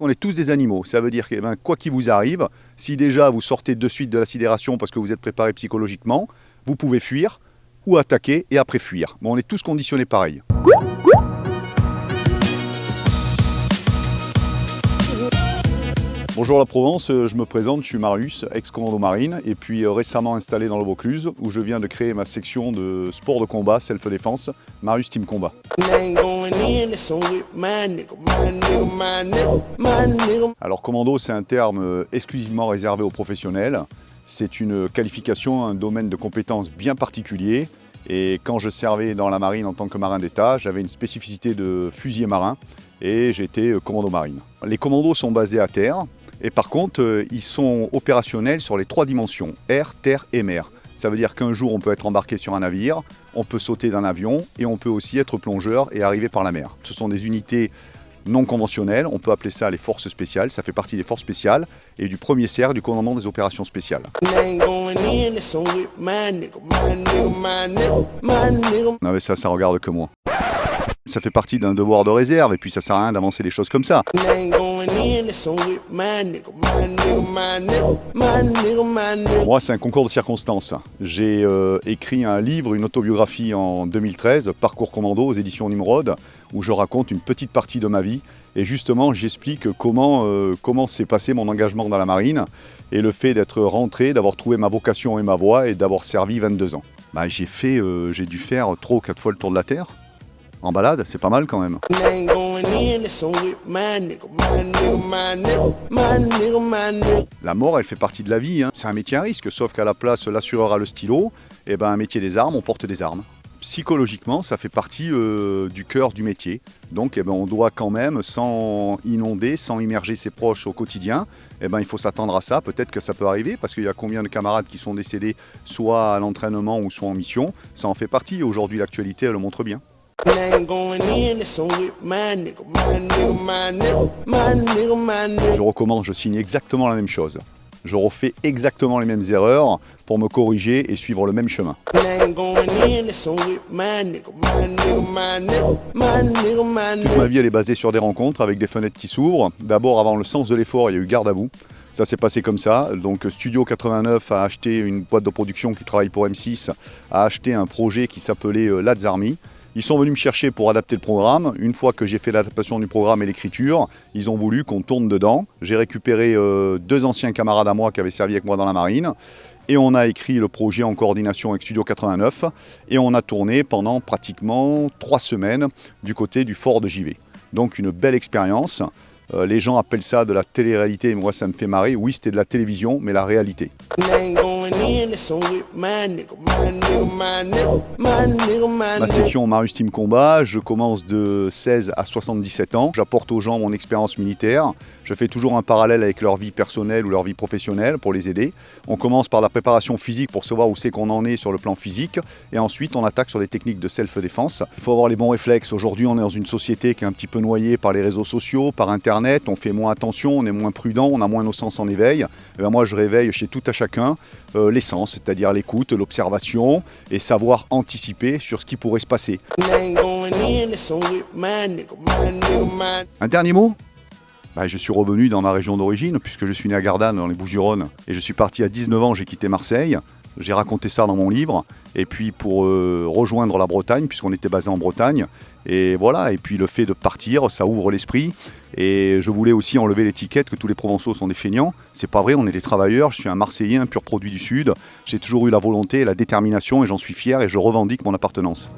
On est tous des animaux, ça veut dire que quoi qu'il vous arrive, si déjà vous sortez de suite de la sidération parce que vous êtes préparé psychologiquement, vous pouvez fuir ou attaquer et après fuir. Mais on est tous conditionnés pareil. Bonjour la Provence, je me présente, je suis Marius, ex-commando marine et puis récemment installé dans le Vaucluse où je viens de créer ma section de sport de combat, self-défense, Marius Team Combat. Alors commando, c'est un terme exclusivement réservé aux professionnels. C'est une qualification, un domaine de compétences bien particulier. Et quand je servais dans la marine en tant que marin d'État, j'avais une spécificité de fusilier marin et j'étais commando marine. Les commandos sont basés à terre. Et par contre, ils sont opérationnels sur les 3 dimensions, air, terre et mer. Ça veut dire qu'un jour, on peut être embarqué sur un navire, on peut sauter d'un avion et on peut aussi être plongeur et arriver par la mer. Ce sont des unités non conventionnelles, on peut appeler ça les forces spéciales, ça fait partie des forces spéciales et du premier cercle du commandement des opérations spéciales. Non mais ça regarde que moi. Ça fait partie d'un devoir de réserve et puis ça sert à rien d'avancer des choses comme ça. Moi, c'est un concours de circonstances. J'ai écrit un livre, une autobiographie en 2013, Parcours Commando aux éditions Nimrod, où je raconte une petite partie de ma vie. Et justement, j'explique comment s'est passé mon engagement dans la marine et le fait d'être rentré, d'avoir trouvé ma vocation et ma voie et d'avoir servi 22 ans. J'ai dû faire 3 ou 4 fois le tour de la Terre. En balade, c'est pas mal quand même. La mort, elle fait partie de la vie. C'est un métier à risque, sauf qu'à la place, l'assureur a le stylo. Et un métier des armes, on porte des armes. Psychologiquement, ça fait partie du cœur du métier. Donc on doit quand même, sans inonder, sans immerger ses proches au quotidien, il faut s'attendre à ça. Peut-être que ça peut arriver, parce qu'il y a combien de camarades qui sont décédés, soit à l'entraînement ou soit en mission. Ça en fait partie. Aujourd'hui, l'actualité, elle le montre bien. Je recommence, je signe exactement la même chose. Je refais exactement les mêmes erreurs pour me corriger et suivre le même chemin. Toute ma vie, elle est basée sur des rencontres avec des fenêtres qui s'ouvrent. D'abord, avant le sens de l'effort, il y a eu garde à vous. Ça s'est passé comme ça. Donc Studio 89 a acheté une boîte de production qui travaille pour M6, a acheté un projet qui s'appelait Lads Army. Ils sont venus me chercher pour adapter le programme. Une fois que j'ai fait l'adaptation du programme et l'écriture, ils ont voulu qu'on tourne dedans. J'ai récupéré 2 anciens camarades à moi qui avaient servi avec moi dans la marine. Et on a écrit le projet en coordination avec Studio 89. Et on a tourné pendant pratiquement 3 semaines du côté du fort de Givet. Donc une belle expérience. Les gens appellent ça de la télé-réalité, moi ça me fait marrer. Oui, c'était de la télévision, mais la réalité. Ma section Marius Team Combat, je commence de 16 à 77 ans. J'apporte aux gens mon expérience militaire. Je fais toujours un parallèle avec leur vie personnelle ou leur vie professionnelle pour les aider. On commence par la préparation physique pour savoir où c'est qu'on en est sur le plan physique. Et ensuite, on attaque sur des techniques de self-défense. Il faut avoir les bons réflexes. Aujourd'hui, on est dans une société qui est un petit peu noyée par les réseaux sociaux, par Internet. On fait moins attention, on est moins prudent, on a moins nos sens en éveil. Moi, je réveille chez tout à chacun les sens, c'est-à-dire l'écoute, l'observation et savoir anticiper sur ce qui pourrait se passer. Un dernier mot ? Je suis revenu dans ma région d'origine, puisque je suis né à Gardanne, dans les Bouches-du-Rhône. Et je suis parti à 19 ans, j'ai quitté Marseille. J'ai raconté ça dans mon livre. Et puis pour rejoindre la Bretagne, puisqu'on était basé en Bretagne. Et voilà, et puis le fait de partir, ça ouvre l'esprit. Et je voulais aussi enlever l'étiquette que tous les Provençaux sont des feignants. C'est pas vrai, on est des travailleurs. Je suis un Marseillais, un pur produit du Sud. J'ai toujours eu la volonté et la détermination et j'en suis fier et je revendique mon appartenance.